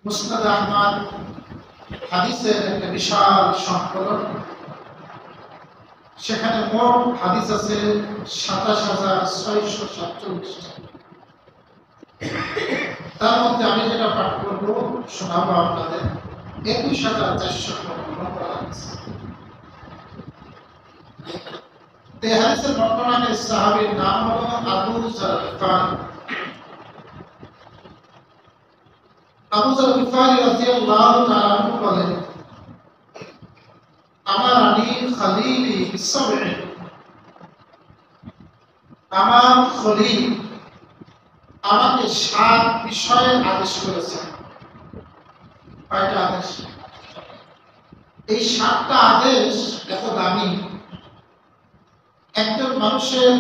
মুসনাদ আহমদ হাদিসের একটা বিশাল সংকলন। সেখানে মোট হাদিস আছে ২৭,৬৪৭টা। তার মধ্যে আমি যেটা পাঠ করবো শোনাবো আপনাদের ২১,৪৫৫ হাদিস। এই হাদিসের বর্ণনাকারী সাহাবীর নাম হলো আবু যার গিফারি। আবু যার গিফারি রাদিয়াল্লাহু তাআলা আনহু বলেন, আমারানি খলিলি বিসবঈ, আমার খলিল আমাকে ৭ বিষয়ে আদেশ করেছেন। কয়টা আদেশ? এই ৭টা আদেশ এত দামি। একজন মানুষের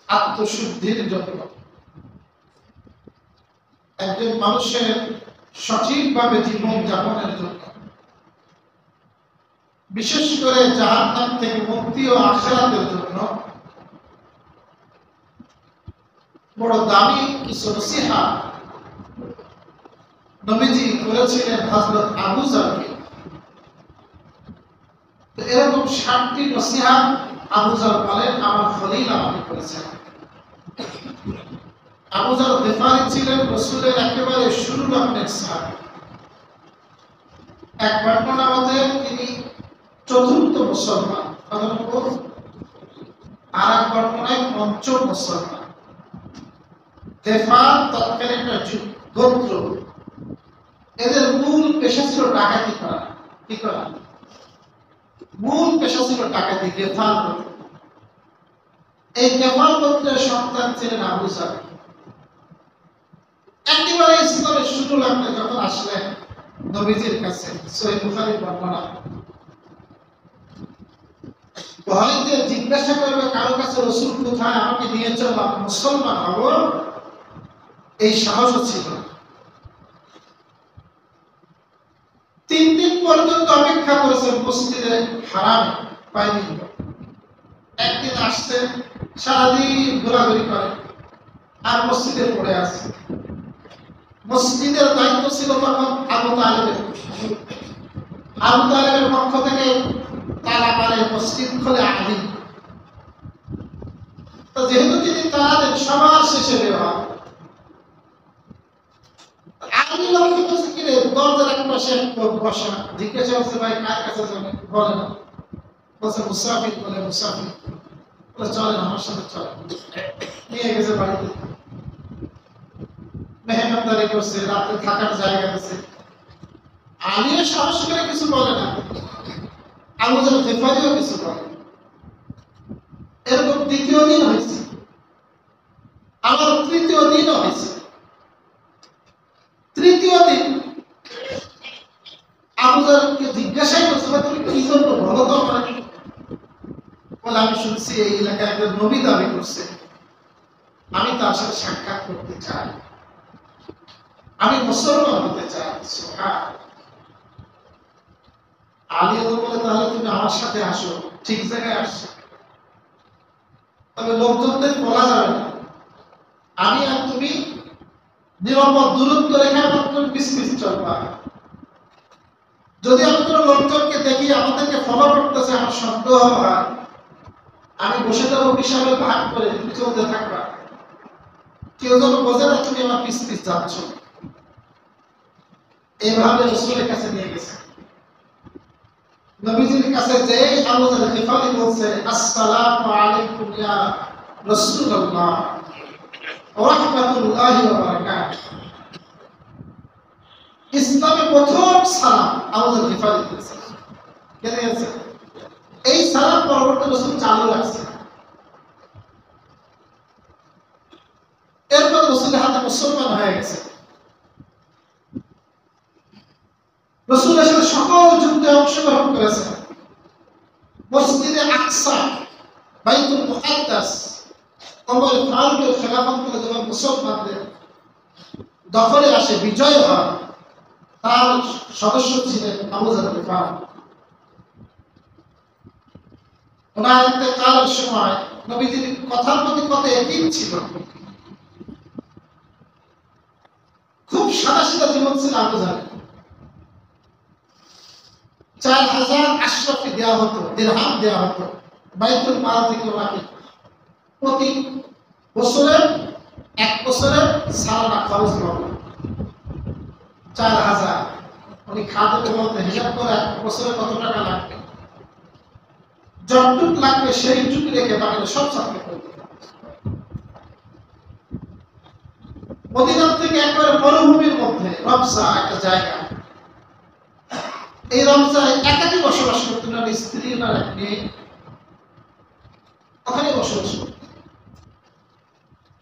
আত্মশুদ্ধির জন্য, একজন মানুষের সঠিকভাবে জীবন যাপনের জন্য, বিশেষ করে জাহান্নাম থেকে মুক্তি ও আখিরাতের জন্য বড় দামি কিছু নসিহত নবীজি করেছিলেন হযরত আবু যারকে। এরকম ৭টি নসিহত আবু যার বলেন আমার খলিল আমাকে করেছেন। আবু যার গিফারি ছিলেন রাসূলের একেবারে শুরু লগ্নের সাহাবী। এক বর্ণনা মতে তিনি ৪র্থ মুসলমান, আর এক বর্ণনায় ৫ম মুসলমান। গিফার তৎকালীন গোত্র, এদের মূল পেশা ছিল ডাকাতি করা। কি করা? মূল পেশা ছিল ডাকাতি। গিফার গোত্র, এই গিফার গোত্রের সন্তান ছিলেন আবু যার। একেবারে ইসলামের শুরু লগ্নে যখন আসলেন নবীজির কাছে, সহিহ বুখারীর বর্ণনা, ভয়তে জিজ্ঞাসা করবে কারো কাছে রাসূল কোথায়, আমাকে নিয়ে চলো, আমি মুসলমান হব, এই সাহস ছিল। ৩ দিন পর্যন্ত অপেক্ষা করেছেন মসজিদে হারামে, পায়নি। একদিন আসছেন, সারাদিন ঘোরাঘুরি করে আর মসজিদে পড়ে আছে। মসজিদের দায়িত্ব ছিল তখন আবু তালেবের। আবু তালেবের পক্ষ থেকে তালা মারে, মসজিদ খোলে আলী। তো যেহেতু তিনি তালা দেন, সবার শেষে দেওয়া আলী লক্ষ্য করছে কিরে দরজার এক পাশে বসা, জিজ্ঞাসা করছে ভাই কার কাছে যাবেন, বলে না। বলছে মুসাফির। বলে মুসাফির, বলে চলেন আমার সাথে চলেন। নিয়ে গেছে বাড়িতে, মেহমানদারি করছে, রাতে থাকার জায়গা আছে। আলীও সাহস করে কিছু বলে না, আবু যার গিফারিও কিছু বলে। এরকম ২য় দিন হয়েছে, আবার ৩য় দিনও হয়েছে। ৩য় দিন আবু যারকে জিজ্ঞাসাই করছে, তুমি কি জন্য বলো তো আমার। বলে আমি শুনছি এই এলাকায় একজন নবী দাবি করছে, আমি তার সাথে সাক্ষাৎ করতে চাই, আমি মুসলমান হতে চাই। আলী বলে তাহলে তুমি আমার সাথে আসো, ঠিক জায়গায় আসছো, তবে লোকজনদের বলা যাবে না, আমি আর তুমি নিরাপদ দূরত্ব রেখে আমার তুমি পিছ চলবা। যদি আমি কোনো লোকজনকে দেখি আমাদেরকে ফলো করতেছে, আমার সন্দেহ হয়, আমি বসে যাবো বিশালে ভাগ করে, তুমি চলতে থাকবা, কেউ যেন বোঝে না তুমি আমার পিছ যাচ্ছ। এইভাবে রাসূলের কাছে নিয়ে গেছে। নবীজির কাছে যে আবু যার গিফারি বলছে, আসসালামু আলাইকুম ইয়া রাসূলুল্লাহ ওয়া রাহমাতুল্লাহি ওয়া বারাকাতুহু। ইসলামের প্রথম সালাম আবু যার গিফারি দিয়েছে। কেন দিয়েছে? এই সালাম পরবর্তী রাসূল চালু রাখছে। এরপর রাসূলের হাতে মুসলমান হয়ে গেছে। রাসূল আসলে সকল যুদ্ধে অংশগ্রহণ করেছেন। মসজিদে আকসা, বাইতুল মুকাদ্দাস, ওমর ফারুকের খেলাফতে যখন মুসলমানদের দখলে আসে, বিজয় হয়, তার সদস্য ছিলেন আবু যার গিফারি। ওনার ইন্তেকালের সময় নবীজির কথার প্রতি কত ইয়াকিন ছিল, খুব সাদা সাদা জীবন ছিল আবু জাহেল। 4000 আশরাফি দেওয়া হতো, দিরহাম দেওয়া হতো বাইতুল মাল থেকে ওনাকে প্রতি বছরের 1 বছরের সালানা খরচ হবে 4000। উনি খাদেমকে বলতে হিসাব করে 1 বছরে কত টাকা লাগবে, যতটুক লাগবে সেইটুকু রেখে বাকিটা সব সাথে করবে। মদিনা থেকে একবারে মরুভূমির মধ্যে রমসা একটা জায়গা, এই রমসায় একাকি বসবাস করতেন, ওনার স্ত্রী ওনার এক মেয়ে ওখানে বসবাস করতেন।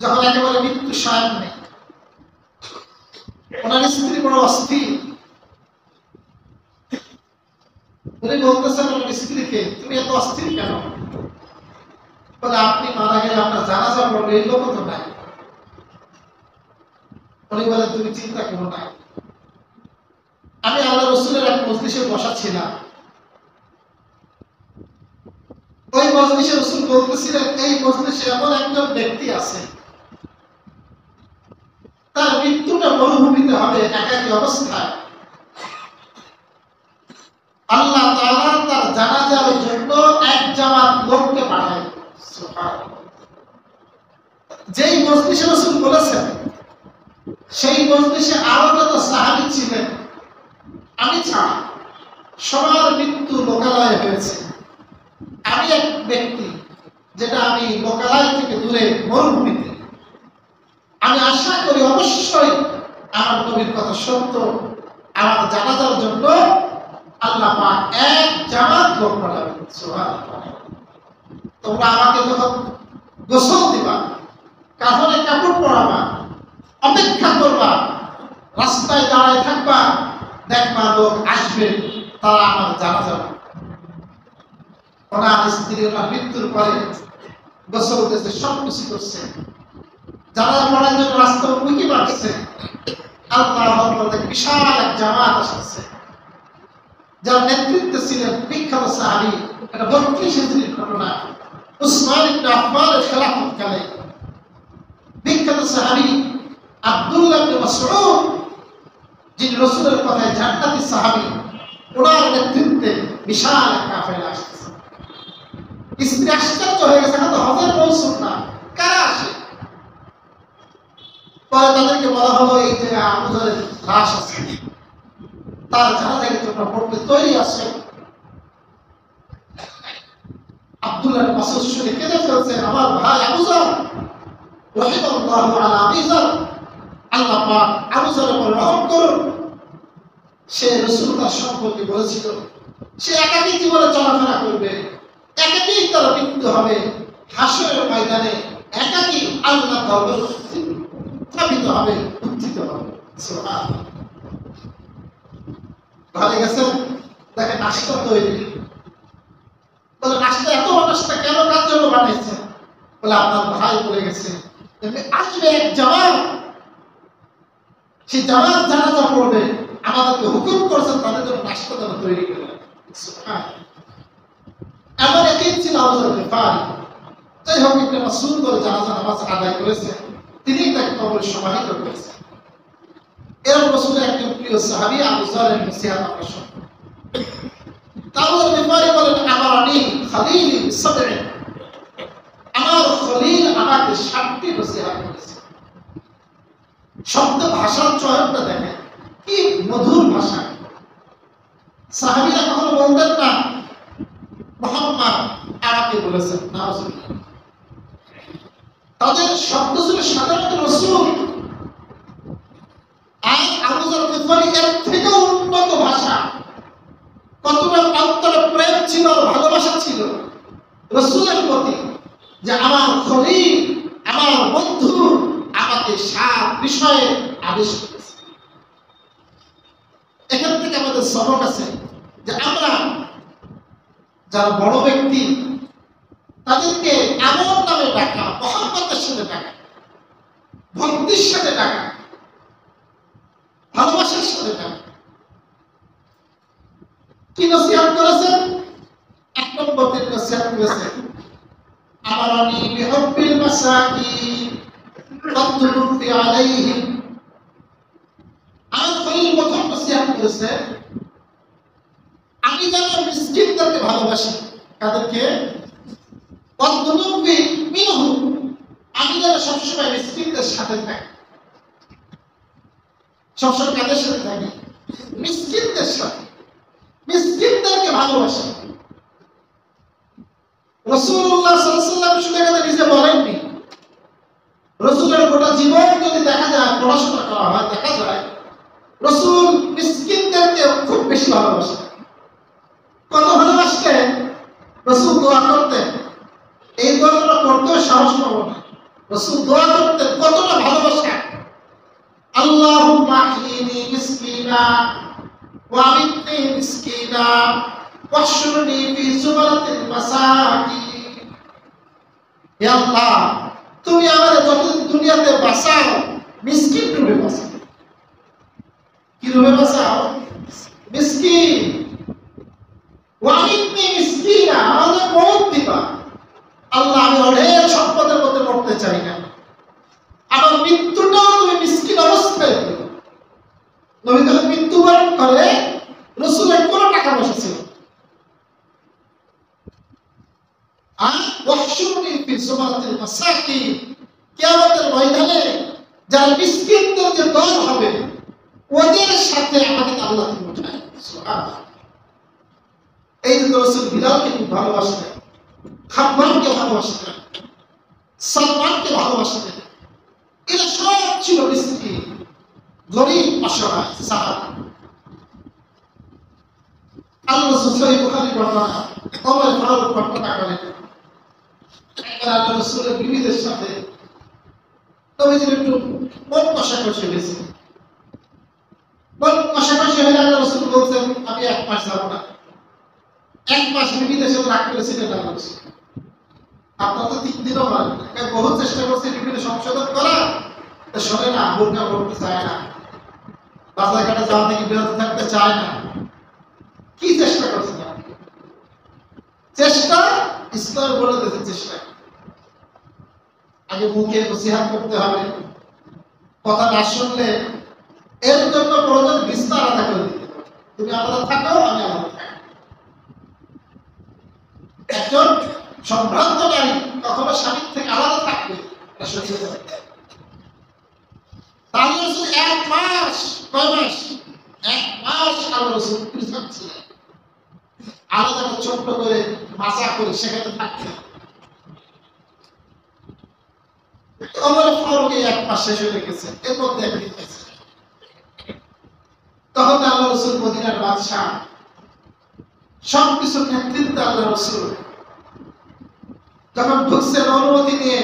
যখন একেবারে মৃত্যু সায়ন নেই, ওনার স্ত্রী বড় অস্থির, উনি বলতেছেন ওনার স্ত্রীকে, তুমি এত অস্থির কেন? বলে আপনি মারা গেলে আপনার জানাজা পড়বে, এই লোক তো নাই। উনি বলে তুমি চিন্তা করো না, আমি আল্লাহ রসুলের এক মজলিসে বসা ছিলাম, ওই মজলিসে রসুল বলতেছিলেন এই মজলিসে এমন একজন ব্যক্তি আছে তার মৃত্যুটা মরুভূমিতে হবে একাকী অবস্থায়, আল্লাহ তাআলা তার জানাজার জন্য এক জামাত লোককে পাঠায়। সুবহানাল্লাহ। যেই মজলিসে রাসূল বলেছেন সেই মজলিসে আরো যত সাহাবী ছিলেন আমি ছাড়া সবার মৃত্যু লোকালয়ে হয়েছে, আমি এক ব্যক্তি যেটা আমি লোকালয় থেকে দূরে মরুভূমিতে, আমি আশা করি অবশ্যই আমার নবীর কথা সত্য, আমার জানাজার জন্য আল্লাহ পাক এক জামাত লোক পাঠাবেন। সুবহানাল্লাহ। তোমরা আমাকে যখন গোসল দিবা, কাফনে কাপড় পরাবা, অপেক্ষা করবা, রাস্তায় দাঁড়ায় থাকবা, দেখবা লোক আসবে, তারা আমার জানাজা ওনার স্ত্রী ওনার মৃত্যুর পরে গোসল দিয়েছে, সব কিছু করছে, জানাজা পড়ার জন্য রাস্তা উঁকি মারছে, আল্লাহু আকবার, বিশাল এক জামাত আসছে, যার নেতৃত্বে ছিলেন বিখ্যাত সাহাবী, এটা 32 হিজরির ঘটনা, উসমান ইবনে আফফানের খেলাফতকালে বিখ্যাত সাহাবী আব্দুল্লাহ ইবনে মাসউদ, যিনি রাসূলের কথায় জান্নাতি সাহাবী, ওনার নেতৃত্বে বিশাল এক কাফেলা আসছে। স্ত্রী আশ্চর্য হয়ে গেছে, এখন তো হজের মৌসুম না, কারা আসে? পরে তাদেরকে বলা হলো এই যে আবু জাহেলের লাশ আছে, তার জানাজাকে তোমরা পড়তে তৈরি আছে। আব্দুল্লাহ ইবনে মাসউদ শুনে কেঁদে ফেলছে, আমার ভাই আবু জাহেল রাহিমাহুল্লাহু আলা আবি জাহেল, আল্লাহ পাক আবু জাহেলের উপর রহম করুন। সে রাসূলুল্লাহ সম্পর্কে বলেছিল সে একাকী জীবনে চলাফেরা করবে, একাকী তার মৃত্যু হবে, হাসরের ময়দানে একাকী আল্লাহর দরবারে স্থাপিত হবে, উত্থিত হবে। সুবহানাল্লাহ। ভালো গেছেন, দেখেন নাস্তা তৈরি, বলে নাস্তা এত নাস্তা কেন, কার জন্য বানাইছে? বলে আপনার ভাই বলে গেছে আসবে এক জামাত, সেই জামাত জানাজা পড়বে, আমাদেরকে হুকুম করেছেন তাদের জন্য নাস্তা যেন তৈরি করে। এমন একই ছিল আবু যর গিফারি, যাই হোক ইবনে মাসউদ করে জানাজা নামাজ আদায় করেছে, তিনি তাকে কবরে সমাহিত করেছেন। এরকম রাসূলের একজন প্রিয় সাহাবী আবু যরের নসিহত আমরা শুনি। আবু যর গিফারি বলেন আমারানি খলিলি বিসবঈ, আমার খলিল আমাকে 7টি নসিহত করেছে। শব্দ ভাষার চয়নটা দেখেন কি মধুর ভাষা। সাহাবীরা কখনো বলতেন না মুহাম্মদ আমাকে বলেছেন, নাউজুবিল্লাহ, তাদের শব্দ ছিল সাধারণত রাসূল। আর আবু যর গিফারি এর থেকে উন্নত ভাষা, কতটা অন্তরে প্রেম ছিল, ভালোবাসা ছিল রাসূলের প্রতি, যে আমার খলিল আমার বন্ধু আমাকে 7 বিষয়ে আদেশ করেছে। এখান থেকে আমাদের সবক আছে যে আমরা যারা বড় ব্যক্তি তাদেরকে এমন নামে ডাকা, মহব্বতের সাথে ডাকা, ভক্তির সাথে ডাকা, ভালোবাসার সাথে ডাকা। কি নসিহত করেছেন? 1 নম্বর দিন নসিহত করেছেন আমারানি বিহুব্বিল মাসাকিন ওয়াদুরুফি আলাইহিম নসিহত করেছে, আমি যেন মিসকিনদেরকে ভালোবাসি। কাদেরকে? ওয়াদনুবি মিনহু, আমি যেন সবসময় মিসকিনদের সাথে থাকি। সবসময় কাদের সাথে থাকি? মিসকিনদের সাথে, মিসকিনদেরকে ভালোবাসি। রাসূলুল্লাহ সাল্লাল্লাহু আলাইহি ওয়াসাল্লাম শুধু এটা নিজে বলেননি, রাসূলের গোটা জীবন যদি দেখা যায়, পড়াশোনা করা হয়, দেখা যায় রাসূল মিসকিনদেরকে খুব বেশি ভালোবাসেন। কত ভালোবাসতেন! রাসূল দোয়া করতেন, এই দোয়াটা করতেও সাহস পাবো না। রাসূল দোয়া করতেন, কতটা ভালোবাসা! আল্লাহুম্মা আহইনি মিসকিনা ওয়া আমিতনি মিসকিনা ওয়াহশুরনি ফি যুমরাতিল মাসাকিন। হে আল্লাহ, তুমি আমাদের যতদিন দুনিয়াতে বাঁচাও, মিসকিন রূপে বাঁচাও। কি রূপে বাঁচাও? মিসকিন। ওয়া আমিতনি মিসকিনা, আমাদের মওত দিবা। আল্লাহ, আমি অঢেল সম্পদের মধ্যে মরতে চাই না, আমার মৃত্যুটাও তুমি মিসকিন অবস্থায় দিও। নবী যখন মৃত্যুবরণ করে, রাসূলের কোনো টাকা পয়সা ছিল না। আর ওয়াহশুরনি ফি যুমরাতিল মাসাকিন, কিয়ামতের ময়দানে যারা মিসকিনদের যে দল হবে, ওদের সাথে আমাকে আল্লাহ তুমি উঠায়। সুবহানাল্লাহ। এই যে রাসূল বিলালকে খুব ভালোবাসতেন, খাব্বাবকে ভালোবাসতেন, সালমানকে ভালোবাসতেন। এরা সব ছিল মিসকিন, গরীব, অসহায় সাহাবা। আল্লাহ সহিহ বুখারী বর্ণনা, ওমর ফারুক বর্ণনা করেন, একবার আল্লাহ রাসূলের বিবিদের সাথে নবীজির একটু মন কষাকষি হয়েছে। মন কষাকষি হয়ে আল্লাহ রাসূল বলছেন, আমি 1 মাস যাব না। 1 মাস বিবিদের সাথে রাগ করেছিলেন আল্লাহ রাসূল। আপনারা তো 3 দিনও হয়, বহু চেষ্টা করছে বিবিদের সংশোধন করা, তা শোনে না, বোরকা পড়তে চায় না, বাজার ঘাটে যাওয়া থেকে বিরত থাকতে চায় না। কি চেষ্টা করছেন? চেষ্টা ইসলাম বলে দিয়েছে, চেষ্টা আগে মুখে নসিহত করতে হবে, কথা না শুনলে এর জন্য প্রয়োজন বিস্তার আলাদা করে দিতে হবে। তুমি আলাদা থাকো, আমি আলাদা থাকি। একজন সম্ভ্রান্ত নারী কখনো স্বামীর থেকে আলাদা থাকবে না, সত্যি কথা। তাহলে রাসূল 1 মাস, কয় মাস? 1 মাস আল্লাহ রাসূল পৃথক ছিলেন, আলাদা ছোট্ট করে মাচা করে সেখানে থাকতেন। ওমর ফারুক 1 মাস শেষ হয়ে গেছে, এর মধ্যে একদিন গেছে। তখন আল্লাহ রাসূল মদিনার বাদশা, সবকিছুর নেতৃত্বে আল্লাহ রাসূল যখন ঢুকছেন অনুমতি নিয়ে,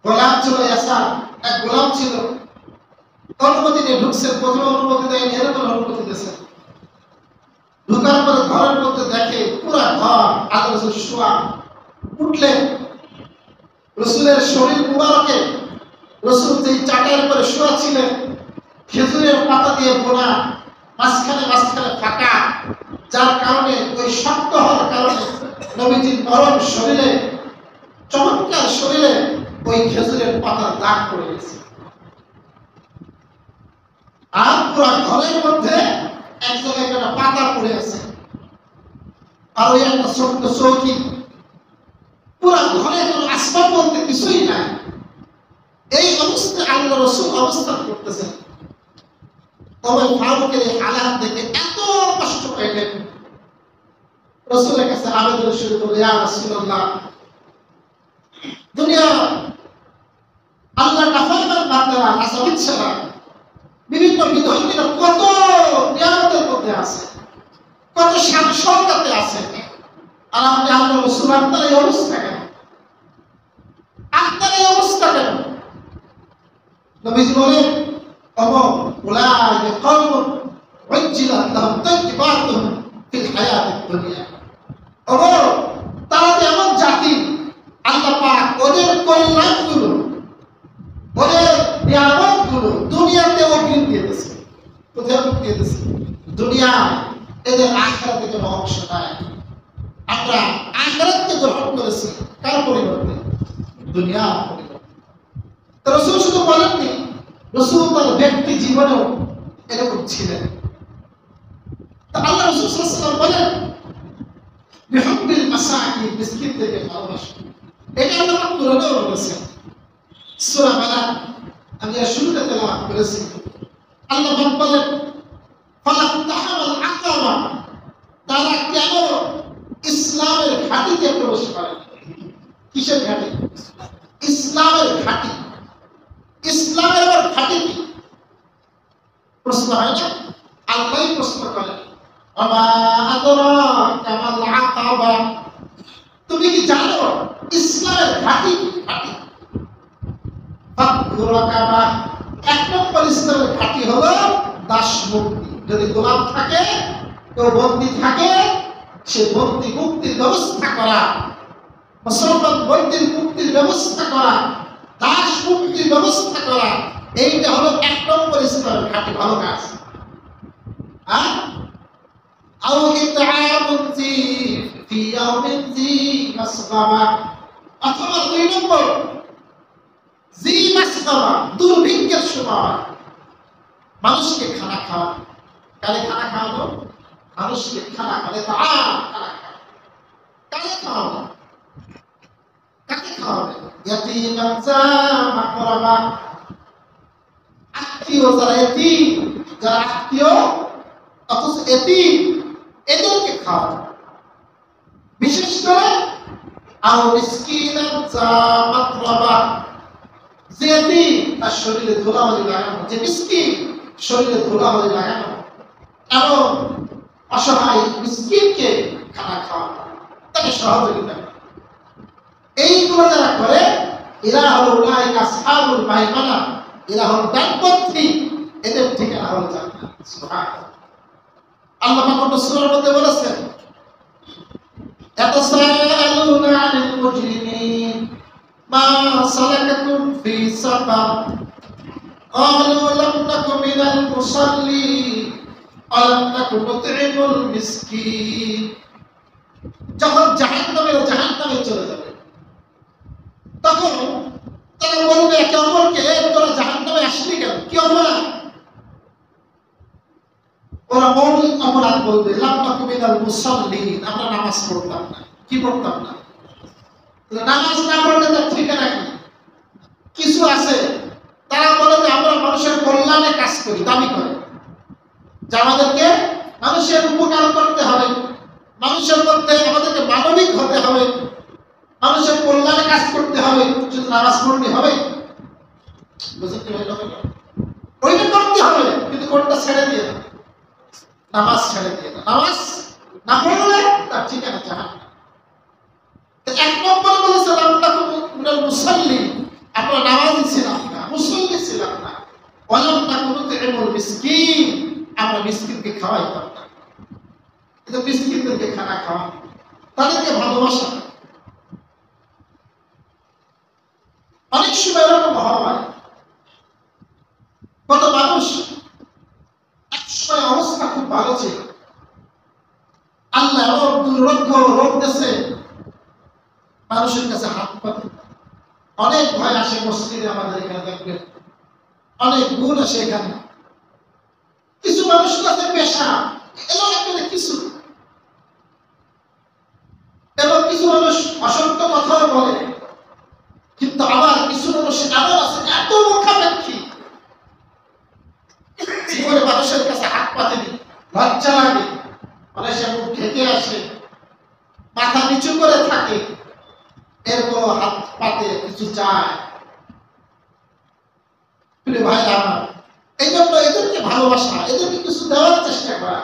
গোলাম ছিল ইয়াসার, এক গোলাম ছিল, অনুমতি নিয়ে ঢুকছেন। প্রথমে অনুমতি দেয়নি, এরকম অনুমতি দিয়েছেন। ঢুকার পরে ঘরের মধ্যে দেখে পুরা ঘর আল্লাহ রাসূল শোয়া। উঠলেন, রাসূলের শরীর মুবারকে, রাসূল যেই চাটাইয়ের উপরে শোয়া ছিলেন, খেজুরের পাতা দিয়ে বোনা, মাঝখানে মাঝখানে ফাঁকা, যার কারণে ওই শক্ত হওয়ার কারণে নবীজির নরম শরীরে, চমৎকার শরীরে ওই খেজুরের পাতার দাগ পড়ে গেছে। আর পুরা ঘরের মধ্যে এক জায়গায় একটা পাতা পড়ে আছে, আর ওই একটা ছোট্ট চৌকি। পুরা ঘরে কোনো আসবাব বলতে কিছুই নাই। এই অবস্থায় আল্লাহ রাসূল অবস্থান করতেছেন। ওমর ফারুকের এই হালাত দেখে এত কষ্ট পাইলেন, রাসূলের কাছে আবেদন শুরু করলেন, ইয়া রাসূলুল্লাহ, দুনিয়া আল্লাহর নাফরমান বান্দারা, আসামিত ছাড়া বিভিন্ন বিধর্মীরা কত নিয়ামতের মধ্যে আছে, কত শান শওকতে আছে, আর আপনি আল্লাহ রাসূল আপনার এই অবস্থা কেন? আপনার এই অবস্থা কেন? নবীজি বলেন, ওমর, উলাইকা কওমুন উজ্জিলাত লাহুম তাইয়্যিবাতুহুম ফিল হায়াতিদ দুনিয়া। ওমর, তারা এমন জাতি, আল্লাহ পাক ওদের কল্যাণগুলো, ওদের নিয়ামতগুলো দুনিয়াতে অগ্রিম দিয়ে দিয়েছে। কোথায় দিয়ে দিয়েছে? দুনিয়া। এদের আখিরাতে কোনো অংশ নাই। আমরা আখিরাতকে গ্রহণ করেছি কার পরিবর্তে? দুনিয়ার পরিবর্তে। রাসূল শুধু বলেননি, রাসূল তার ব্যক্তি জীবনেও এরকম ছিলেন। তা আল্লাহ রাসূল সাল্লাল্লাহু আলাইহি ওয়াসাল্লাম বলেন বিহুব্বিল মাসাকিন, মিসকিনদেরকে ভালোবাসো। এটা আল্লাহ পাক কোরআনেও বলেছেন। সূরা বালাদ আমি শুরুতে তেলাওয়াত করেছি। আল্লাহ পাক বলেন ফালাহতাহামাল আকাবা, তারা কেন ইসলামের ঘাঁটিতে প্রবেশ করে? কিসের ঘাঁটি? ইসলামের ঘাঁটি। ইসলামের আবার ঘাঁটি কি? প্রশ্ন হয় না? আল্লাহই প্রশ্ন করেন আমা আদরাকা মাল আকাবা, তুমি কি জানো ইসলামের ঘাঁটি কি? ঘাঁটি ফাকুর রাকাবা, এক নম্বর ইসলামের ঘাঁটি হলো দাস মুক্তি। যদি গোলাম থাকে, কেউ বন্দী থাকে, সে বন্দী মুক্তির ব্যবস্থা করা, মুসলমান বন্দীর মুক্তির ব্যবস্থা করা, দাস মুক্তির ব্যবস্থা করা, এইটা হলো এক নম্বর ইসলামের ঘাঁটি। ভালো কাজ। আও ইতআমুন ফি ইয়াউমিন যী মাসগাবা, অথবা দুই নম্বর যী মাসগাবা, দুর্ভিক্ষের সময় মানুষকে খানা খাওয়া। কারে খানা খাওয়ানো? মানুষকে খানা খাওয়ালে তা খানা খাওয়া। কারে খাওয়ানো? কাকে খাওয়াবে? ইয়াতীমান যা মাকরাবা, আত্মীয় যারা এতিম, যারা আত্মীয় অথচ এতিম, এদেরকে খাওয়াবে। বিশেষ করে আও মিসকিনান যা মাতরাবা, যে এতিম তার শরীরে ধুলাবালি লাগানো, যে মিসকিন শরীরে ধুলাবালি লাগানো, এবং অসহায় মিসকিনকে খানা খাওয়ানো, তাকে সহযোগিতা করা। এইগুলো যারা করে এরা হলো উলাইকা আসহাবুল মাইমানা, এরা হলো ডানপন্থী, এদের ঠিকানা হলো জান্নাত। সুবহানাল্লাহ। আল্লাহ পাক অন্য সূরার মধ্যে বলেছেন ইয়াতাসাআলুনা আনিল মুজরিমিন মা সালাকাকুম ফি সাকার ক্বালু লাম নাকু মিনাল মুসাল্লিন ওয়া লাম নাকু নুত'ইমুল মিসকিন। যখন জাহান্নামে চলে যাবে, তখন তারা বলবে একে অপরকে, তোরা জাহান্নামে আসলি কেন? কি অপরাধ? ওরা মৌলিক অপরাধ বলবে লাম নাকু মিনাল মুসাল্লিন, আমরা নামাজ পড়তাম না। কি পড়তাম না? নামাজ না পড়লে তার ঠিকানা কি? কিছু আছে তারা বলে যে আমরা মানুষের কল্যাণে কাজ করি, দাবি করে যে আমাদেরকে মানুষের উপকার করতে হবে, মানুষের মধ্যে আমাদেরকে মানবিক হতে হবে, মানুষের কল্যাণে কাজ করতে হবে। শুধু নামাজ পড়লে হবে? বুঝতে পারলেন? ওইটা করতে হবে, কিন্তু কোনটা ছেড়ে দিয়ে না, নামাজ ছেড়ে দিয়ে না। নামাজ না পড়লে তার ঠিকানা জাহান্নাম। এক নম্বর বলেছে লাম নাকু মিনাল মুসাল্লিন, আমরা নামাজি ছিলাম না, মুসল্লি ছিলাম না। ওয়া লাম নাকু নুত'ইমুল মিসকিন, আমরা মিসকিনকে খাওয়াইতাম না। এটা মিসকিনদেরকে খানা খাওয়া, তাদেরকে ভালোবাসা। অনেক সময় এরকম হয়, কত মানুষ এক সময় অবস্থা খুব ভালো ছিল, আল্লাহ এমন দুর্ভাগ্য রোগ দিয়েছে, মানুষের কাছে হাত পাতে। অনেক ভয় আসে মসজিদে, আমাদের এখানে দেখবেন অনেক গুণ আসে এখানে। কিছু মানুষ কাছে পেশা এলাকা কিছু, এবং কিছু মানুষ অসত্য কথাও বলে, কিন্তু আবার কিছু মানুষ এমন আছে এত মুখাপেক্ষী, জীবনে মানুষের কাছে হাত পাতেনি, লজ্জা লাগে, মানে সে মুখ ঢেকে আসে, মাথা নিচু করে থাকে, এরপর হাত পাতে কিছু চায়। প্রিয় ভাইরা আমার, এই জন্য এদেরকে ভালোবাসা, এদেরকে কিছু দেওয়ার চেষ্টা করা।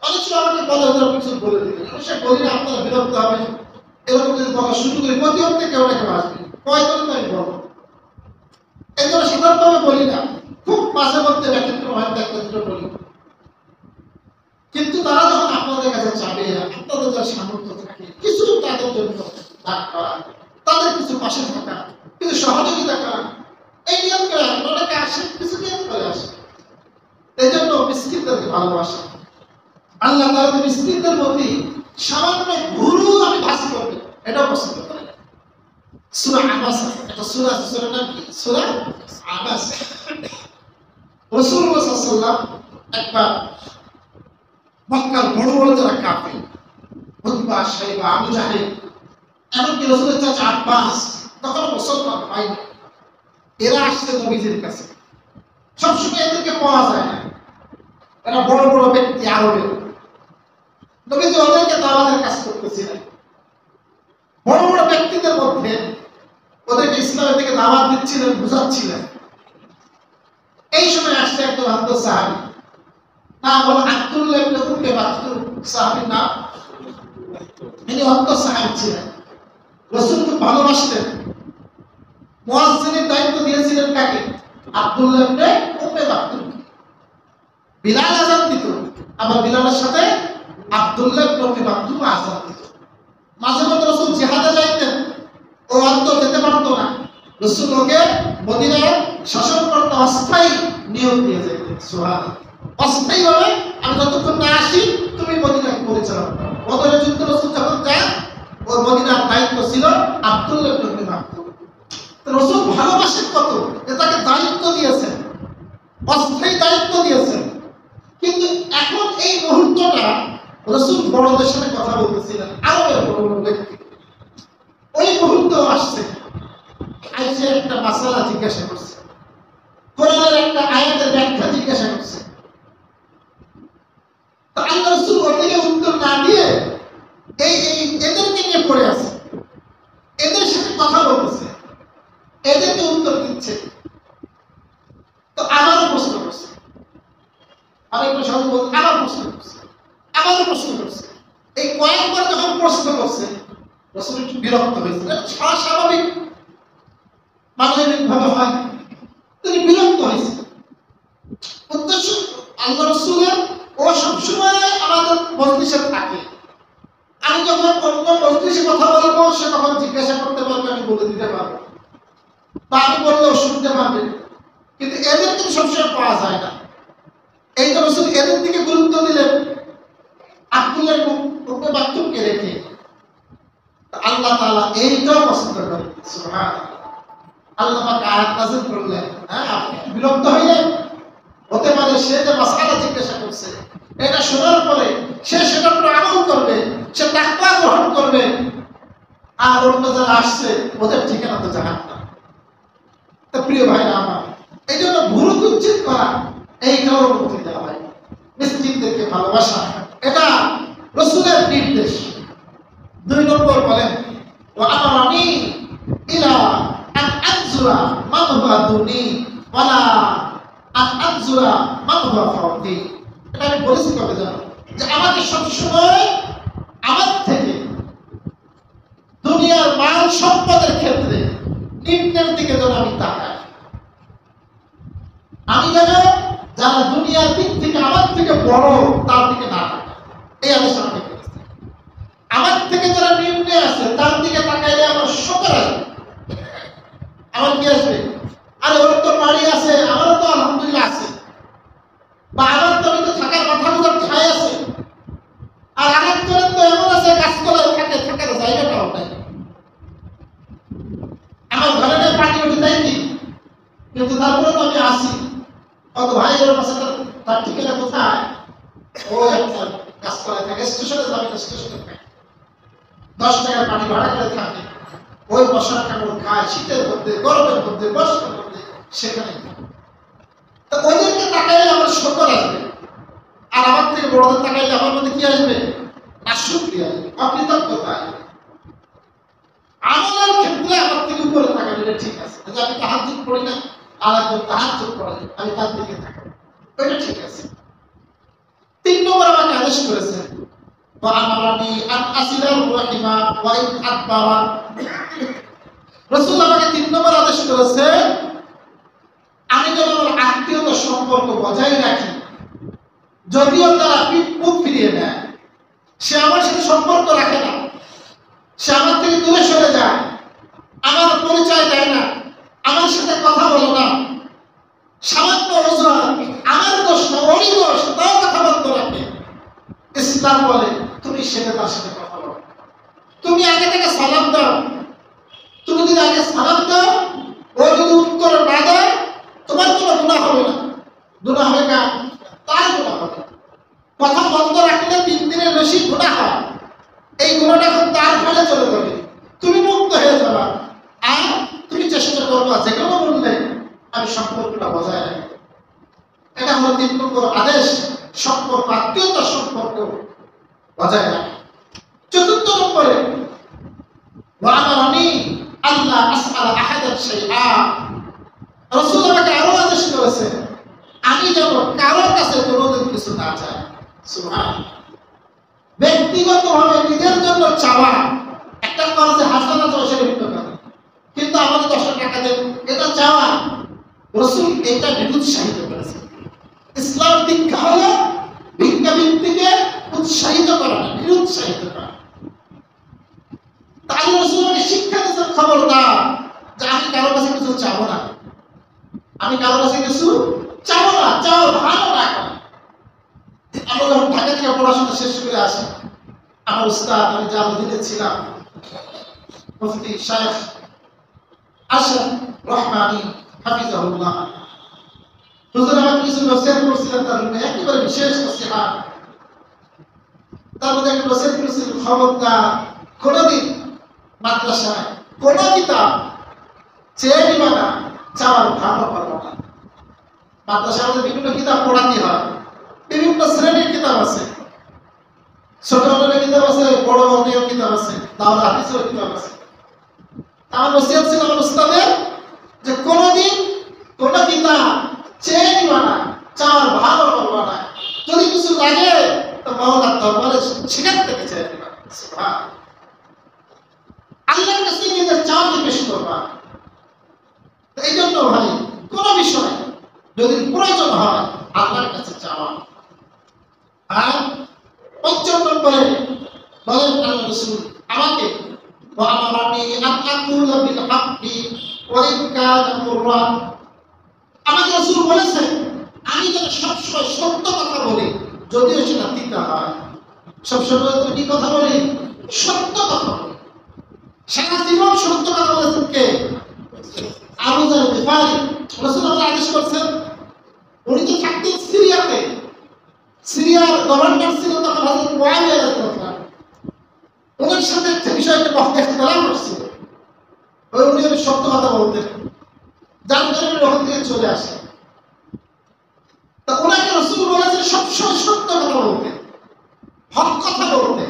অনেক সময় আমাকে বলে ওদের কিছু বলে দিবে, সে বলি না আপনারা বিরক্ত হবে, এরকম যদি বলা শুরু করি প্রতিহতে কেউ না কেউ আসবে, কয়জন তো আমি বলবো। এই জন্য সাধারণভাবে বলি না, খুব মাঝে মধ্যে ব্যক্তিত্ব হয় একটা দুটো বলি। কিন্তু তারা যখন আপনাদের কাছে যাবে, আপনাদের যার সামর্থ্য থাকে, কিছু তাদের জন্য দান করা, তাদের কিছু পাশে থাকা, কিছু সহযোগিতা করা, এই নিয়ম করে অনেকে আসে, কিছু নিয়ম করে আসে। এই জন্য মিসকিনদেরকে ভালোবাসা। আল্লাহ তাআলা মিসকিনদের প্রতি সামান্য ভুলও আমি ভাস করবে, এটাও পছন্দ করে। সূরা আবাস, এটা সূরার নাম কি? সূরা আবাস। রাসূলুল্লাহ সাল্লাল্লাহু আলাইহি ওয়াসাল্লাম একবার মক্কার বড় বড় যারা কাফের, উতবা, শাইবা, আবু জাহেল, এমনকি রাসূলের চাচা আব্বাস তখন মুসলমান হয়নি, এরা আসছে নবীজির কাছে। সবসময় এদেরকে পাওয়া যায় না, এরা বড় বড় ব্যক্তি আরবের। নবীজি ওদেরকে দাওয়াতের কাজ করতেছিলেন। বড় বড় ব্যক্তিদের মধ্যে ওদেরকে ইসলামের দিকে দাওয়াত দিচ্ছিলেন, বুঝাচ্ছিলেন। এই সময় আসছে একজন অন্ধ সাহাবী, নাম হলো আব্দুল্লাহ ইবনে উম্মে মাকতুম। সাহাবীর নাম, ইনি অন্ধ সাহাবী ছিলেন, রাসূল খুব ভালোবাসতেন। মুয়াজ্জিনের দায়িত্ব দিয়েছিলেন কাকে? আব্দুল্লাহ ইবনে উম্মে মাকতুম। বিলাল আযান দিত, আবার বিলালের সাথে আব্দুল্লাহ ইবনে উম্মে মাকতুম আযান দিত। মাঝে মধ্যে রাসূল জিহাদে যাইতেন, ও অন্ধ যেতে পারতো না, রাসূল ওকে মদিনায় শাসন করতে অস্থায়ী নিয়োগ দিয়ে যেতেন। সুবহানাল্লাহ। অস্থায়ী ভাবে আমি যতক্ষণ না আসি তুমি মদিনাকে পরিচালনা করো। বদরের যুদ্ধে রাসূল যখন যান, ওর মদিনার দায়িত্ব ছিল আব্দুল্লাহ ইবনে উম্মে মাকতুম। তো রাসূল ভালোবাসেন কত যে তাকে দায়িত্ব দিয়েছেন, অস্থায়ী দায়িত্ব দিয়েছেন। কিন্তু এখন এই মুহূর্তটা রাসূল বড়দের সাথে কথা বলতেছিলেন, আরবের বড় বড় ব্যক্তি, ওই মুহূর্ত আসছে। আইসে একটা মাসালা জিজ্ঞাসা করছে, কোরআনের একটা আয়াতের ব্যাখ্যা জিজ্ঞাসা করছে। তো আল্লাহ রাসূল ওদিকে উত্তর না দিয়ে এদেরকে নিয়ে পড়ে আছে, এদের সাথে কথা বলতেছে, এদেরকে উত্তর দিচ্ছে। তো আবারও প্রশ্ন করছে, আরেকটা সহজ বলতে আবার প্রশ্ন করছে, আবারও প্রশ্ন করছে। এই কয়েকবার যখন প্রশ্ন করছে, রাসূল একটু বিরক্ত হয়েছে। স্বাভাবিক মানবিক ভাবে হয়, তিনি বিরক্ত হয়েছে। উদ্দেশ্য আল্লাহ রাসূলের ও সবসময় আমাদের মজলিসে থাকে। আমি যখন অন্য মজলিসে কথা বলবো, সে তখন জিজ্ঞাসা করতে পারবে, আমি বলে দিতে পারবো, বা আমি বললেও শুনতে পারবে। কিন্তু এদের কিন্তু সবসময় পাওয়া যায় না। এই তো রাসূল এদের দিকে গুরুত্ব দিলেন, আব্দুল্লাহ ইবনে উম্মে মাকতুমকে রেখে। আল্লাহ তাআলা এইটাও পছন্দ করেন। সুবহানাল্লাহ। আল্লাহ পাক আয়াত নাযিল করলেন, আপনি বিরক্ত হইলেন? হতে পারে সে যে মাসআলা জিজ্ঞাসা করছে, এটা শোনার পরে সে সেটার উপর আমল করবে, সে তাকওয়া গ্রহণ করবে, আর অন্য যারা আসছে ওদের ঠিকানা তো জাহান্নাম। তো প্রিয় ভাইরা আমার, এই জন্য ভুল কুচ্ছিত করা এইটাও অনুমতি দেওয়া হয়। মিসকিনদেরকে ভালোবাসা, এটা রাসূলের নির্দেশ। 2 নম্বর বলেন, ওয়া আমারানি ইলা আন আনজুরা মান হুয়া দুনি ওয়ালা আন আনজুরা মান হুয়া ফাওকি। এটা আমি বলেছি কবে জানো, যে আমাকে সবসময় আমার থেকে দুনিয়ার মাল সম্পদের ক্ষেত্রে নিম্নের দিকে যেন আমি তাকাই। আমি যেন যারা দুনিয়ার দিক থেকে আমার থেকে বড় তার দিকে না তাকাই, এই আদেশ আমাকে করেছে। আমার থেকে যারা নিম্নে আছে তার দিকে তাকাইলে আমার শকর আসবে। আমার কি আসবে? আরে ওর তো বাড়ি আছে, আমারও তো আলহামদুলিল্লাহ আছে, বা আমার তো আমি তো থাকার মাথা গুলো ঠাই আছে, আর আরেকজনের তো এমন আছে গাছতলায় থাকে, থাকার জায়গাটাও নাই। আমার ঘরে নেই, পানি উঠে দেয় কি, কিন্তু তারপরে তো আমি আসি। অত ভাই ওর পাশে তার ঠিকানা কোথায়? ও গাছতলায় থাকে, স্টেশনে যাবে না, স্টেশনে থাকে, 10 টাকার পানি ভাড়া করে থাকে, ওই বসার কাপড় খায়, শীতের মধ্যে, গরমের মধ্যে, বর্ষার মধ্যে, সেখানে। তো ওদেরকে তাকাইলে আমার শকর আসবে, আর আমার থেকে বড়দের তাকাইলে আমার মধ্যে কি আসবে? নাশুকরিয়া আসবে, অকৃতজ্ঞতা আসবে। আমলের ক্ষেত্রে আমার থেকে উপরে তাকালে এটা ঠিক আছে, যে আমি তাহাজ্জুদ পড়ি না, আর একজন তাহাজ্জুদ পড়ে, আমি তার দিকে তাকাই, এটা ঠিক আছে। 3 নম্বর আমাকে আদেশ করেছেন, ওয়া আমারানি আন আসিলার রাহিমা ওয়া ইন আদবারা। রাসূল আমাকে 3 নম্বর আদেশ করেছে, আমি যেন আমার আত্মীয়তার সম্পর্ক বজায় রাখি। যদিও তারা মুখ ফিরিয়ে নেয়, সে আমার সাথে সম্পর্ক রাখে না, সে আমার থেকে দূরে সরে যায়, আমার পরিচয় দেয় না, আমার সাথে কথা বলে না, সামান্য অজুহাত, আমার দোষ না, ওরই দোষ, তাও কথা বন্ধ রাখে। ইসলাম বলে তুমি সেটা তার সাথে কথা বলো, তুমি আগে থেকে সালাম দাও। তুমি যদি আগে সালাম দাও, ও যদি উত্তর না দেয়, তোমার কোনো গুনাহ হবে না। গুনাহ হবে না, তার গুনাহ চাইতে বেশি গুনাহ হয়, এই গুনাহটা এখন তার ঘরে চলে যাবে, তুমি মুক্ত হয়ে যাবা। আর তুমি চেষ্টা করবা যে কোনো মূল্যে আমি সম্পর্কটা বজায় রাখবো। এটা হলো 3 নম্বর আদেশ, সম্পর্ক, আত্মীয়তার সম্পর্ক বজায় রাখা। 4 নম্বরে ওয়া'মারানি আল্লাহ আসআলা আহাদান শাইআ, রাসূল আমাকে আরো আদেশ করেছে আমি যেন কারো কাছে কোনোদিন কিছু না চাই। সুবহানাল্লাহ। ব্যক্তিগতভাবে নিজের জন্য চাওয়া একটা কর্জে হাসানা দশের কথা, কিন্তু আমাদের 10 টাকা দেন এটা চাওয়া, রাসূল এটা নিরুৎসাহিত করেছে। ইসলাম দীক্ষা হলো ভিক্ষাবৃত্তিকে উৎসাহিত করা না, নিরুৎসাহিত করা। তাই রাসূল আমাকে শিক্ষা দিয়েছেন, খবরদার যে আমি কারো কাছে কিছু চাবো না, আমি কারো কাছে কিছু চাবো না, চাও ভালো না। আমরা যখন ঢাকা থেকে পড়াশোনা শেষ করে আসি, আমার উস্তাদ, আমি জামুদ্দিনে ছিলাম, মুফতি শাইখ আশরাফ রহমানী হাফিজাহুল্লাহ, হুজুর আমাকে কিছু নসিহত করছিলেন, তার মধ্যে একেবারে বিশেষ নসিহত। তার মধ্যে একটা নসিহত করেছিলেন, খবরদার কোনোদিন মাদ্রাসায় কোনো কিতাব চেয়ে নিবা না, চাওয়ার ভালো করবো না। মাদ্রাসায় আমাদের বিভিন্ন কিতাব পড়াতে হয়, বিভিন্ন শ্রেণীর কিতাব আছে, ছোট বড়দের কিতাব আছে, বড় বড়দের কিতাব আছে, দাওরা হাদিসের কিতাব আছে। আমার নসিহত ছিল আমার উস্তাদের যে কোনোদিন কোন কিতাব চেয়ে নিবা না, চাওয়ার ভালো করবা না, যদি কিছু লাগে তো মাওলার দরবারে সেখান থেকে চেয়ে নিবা। সুবহানাল্লাহ। আল্লাহর কাছে নিজের চাওয়াকে পেশ করবা। এই জন্য ভাই কোন বিষয় যদি প্রয়োজন হয় আল্লাহর কাছে চাওয়া। আর 5 নম্বরে বলেন আল্লাহ রাসূল আমাকে ওয়া'মারানি আন আকুলা বিল হাক্কি ওয়া ইন কানা মুররা, আমাকে রাসূল বলেছেন আমি যেন সবসময় সত্য কথা বলি, যদিও সেটা তিতা হয়। সবসময় তো কি কথা বলি? সত্য কথা বলি। সারা জীবন সত্য কথা বলেছেন কে? আবু যার গিফারি। রাসূল আমাকে আদেশ করছেন, উনি তো থাকতেন সিরিয়াতে, সিরিয়ার গভর্নর ছিল তখন হযরত মুআবিয়া রাদিয়াল্লাহু আনহু, ওনার সাথে একটা বিষয়টা ইখতিলাফ করছে, উনি সত্য কথা বলতেন, যার কারণে ওখান থেকে চলে আসে। তা ওনাকে রাসূল বলেছেন সবসময় সত্য কথা বলতে, হক কথা বলতে।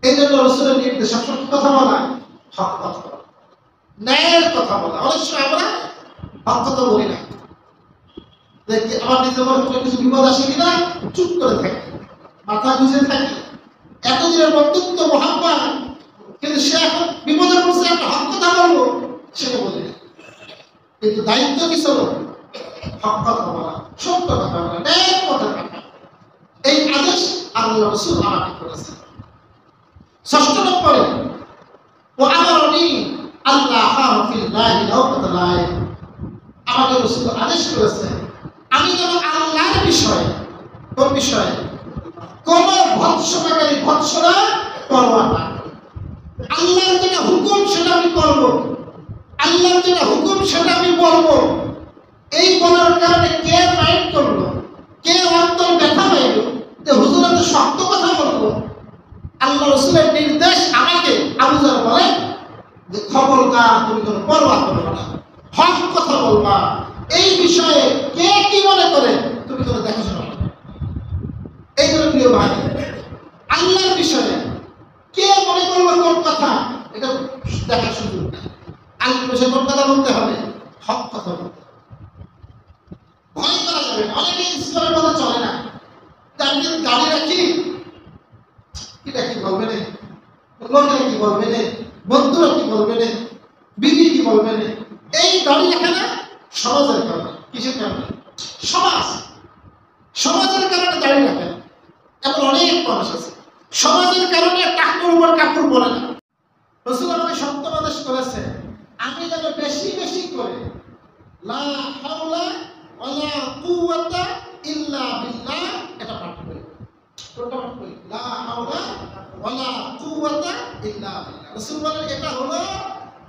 এই জন্য রাসূলের নির্দেশ সবসময় কথা বলা, হক কথা বলা, ন্যায়ের কথা বলা। অনেক সময় আমরা হক কথা বলি না, দেখি আমার নিজের মনে কিছু বিপদ আসে কিনা চুপ করে থাকি, মাথা গুঁজে থাকি, এতদিনের বন্ধুত্ব মহাব্বত, কিন্তু সে এখন বিপদে পড়ছে, একটা হক কথা বলবো সেটা বলি না। কিন্তু দায়িত্ব কি ছিল? হক কথা বলা, সত্য কথা বলা, ন্যায়ের কথা বলা। এই আদেশ আল্লাহ রাসূল আমাকে করেছেন। 6 নম্বরে ওয়া'মারানি আল্লাহ হাফিল্লাহি লাওকাত লাইল, আমাকে রাসূল আদেশ করেছেন আমি যেন আল্লাহর বিষয়ে, কোন বিষয়ে? কোন ভৎসনাকারী ভৎসনা পরোয়া না করি। আল্লাহর যেটা হুকুম সেটা আমি করব, আল্লাহর যেটা হুকুম সেটা আমি বলবো। এই বলার কারণে কে মাইন্ড করলো, কে অন্তর ব্যথা পাইল যে হুজুর এত শক্ত কথা বলবো? আল্লাহ রাসূলের নির্দেশ আমাকে আবু যার বলেন যে খবরদার তুমি কোনো পরোয়া করবে না, হক কথা বলবা। এই বিষয়ে কে কি মনে করে তুমি কোনো দেখাশোনা করবে। এই জন্য প্রিয় ভাই, আল্লাহর বিষয়ে কে মনে করবে কোন কথা এটা দেখার সুযোগ নেই। আল্লাহর বিষয়ে কোন কথা বলতে হবে? হক কথা বলতে হবে, ভয় করা যাবে না। অনেকে ইসলামের কথা চলে না, আমি যদি গাড়ি রাখি এটা কি বলবে না, লোকেরা কি বলবে না, বন্ধুরা কি বলবে না, বিবি কি বলবে না। এই গাড়ি রাখে না সমাজের কারণে। কিসের কারণে? সমাজের কারণে দাঁড়িয়ে রাখে না। এমন অনেক মানুষ আছে সমাজের কারণে কাপড় উপর কাপড় পরে না। রাসূল আমাকে সত্য আদেশ করেছে আমি যেন বেশি বেশি করে লা হাওলা ওয়ালা কুওয়াতা ইল্লা বিল্লাহ এটা পাঠ করি। কোনটা পাঠ করি? লা হাওলা ওয়ালা কুওয়াতা ইল্লা বিল্লাহ। রাসূল বলেন এটা হলো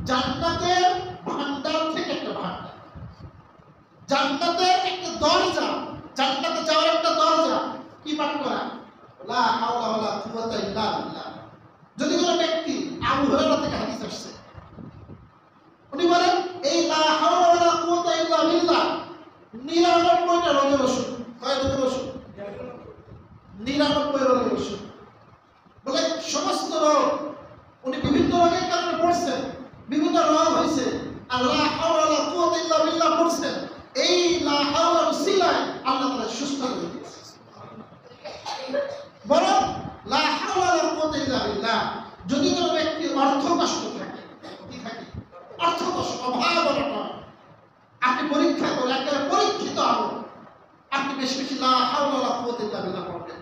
জান্নাতের ভান্ডার থেকে একটা ভান্ডার, জান্নাতের একটা দরজা, জান্নাতে যাওয়ার একটা দরজা। কি পাঠ করা? লা হাওলা ওয়ালা কুওয়াতা ইল্লা বিল্লাহ। যদি কোনো ব্যক্তি আবু হুরায়রা থেকে হাদিস আসছে, উনি বলেন এই লা হাওলা ওয়ালা কুওয়াতা ইল্লা বিল্লাহ 99টা রোগের ওষুধ। কয় রোগের ওষুধ? 99 রোগের ওষুধ। বলে সমস্ত রোগ, উনি বিভিন্ন রোগের কারণে পড়ছেন, বিভিন্ন রোগ হয়েছে, আর লা হাওলা ওয়ালা কুওয়াতা ইল্লা বিল্লাহ পড়ছেন, এই লা হাওলার উসিলায় আল্লাহ তাআলা সুস্থ করে দিয়েছে। বরং লা হাওলা ওয়ালা কুওয়াতা ইল্লা বিল্লাহ যদি কোনো ব্যক্তির অর্থ কষ্ট থাকে, কি থাকে? অর্থ কষ্ট, অভাব অনটন, আপনি পরীক্ষা করে একেবারে পরীক্ষিত হন, আপনি বেশি বেশি লা হাওলা ওয়ালা কুওয়াতা ইল্লা বিল্লাহ পড়বেন।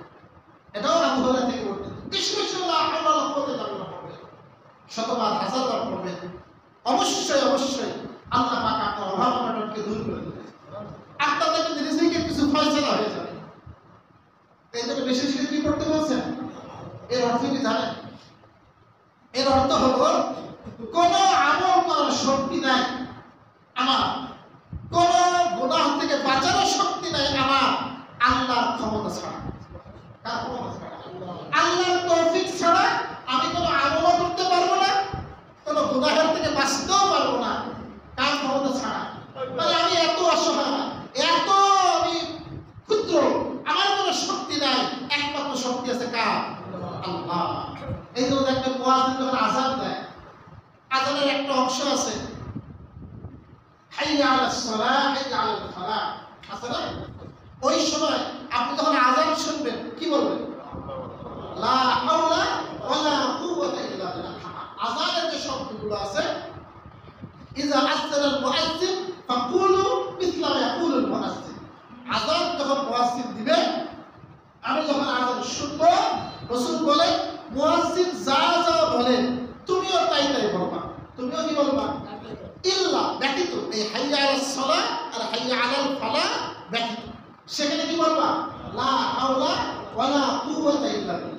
এটাও আবু হুরায়রা থেকে বর্ণিত। বেশি বেশি লা হাওলা ওয়ালা কুওয়াতা ইল্লা বিল্লাহ পড়বেন, শতবার হাজারবার পড়বেন। অবশ্যই অবশ্যই আল্লাহ পাক আপনার অভাব অনটনকে দূর করে দেবেন। আপনাদের কিন্তু রিজিকের কিছু ফয়সালা হয়ে যাবে। এই জন্য বেশি বেশি কি করতে বলছেন? এর অর্থ কি জানেন? এর অর্থ হলো কোন আমল করার শক্তি নাই আমার, কোন গুনাহ থেকে বাঁচানোর শক্তি নাই আমার, আল্লাহর ক্ষমতা ছাড়া। কার ক্ষমতা ছাড়া? আল্লাহর তৌফিক ছাড়া আমি কোন আমলও করতে পারবো না, কোন গুনাহের থেকে বাঁচতেও পারবো না। কার ক্ষমতা ছাড়া? মানে আমি এত অসহায়, এত আমি ক্ষুদ্র, আমার কোনো শক্তি নাই, একমাত্র শক্তি আছে কার? আল্লাহ। এই জন্য দেখবেন মুয়াজ্জিন যখন আযান দেয়, আযানের একটা অংশ আছে হাইয়া আলাস সালাহ হাইয়া আলাল ফালাহ, আছে না? ওই সময় আপনি যখন আযান শুনবেন কি বলবেন? লা হাওলা ওয়ালা কুওয়াতা ইল্লা বিল্লাহ। আযানের যে শব্দগুলো আছে, ইযা আযানাল মুআজ্জিন ফাকুলু মিছলা মা ইয়াকুলুল মুআজ্জিন। আযান যখন মুআজ্জিন দিবে, আমি যখন আযান শুনব, রাসূল বলেন মুয়াজ্জিন যা যা বলেন তুমিও তাই তাই বলবা। তুমিও কি বলবা? ইল্লা, ব্যতীত, এই হাইয়া আলাস সালাহ আর হাইয়া আলাল ফালাহ ব্যতীত। সেখানে কি বলবা? লা হাওলা ওয়ালা কুওয়াতা ইল্লা বিল্লাহ।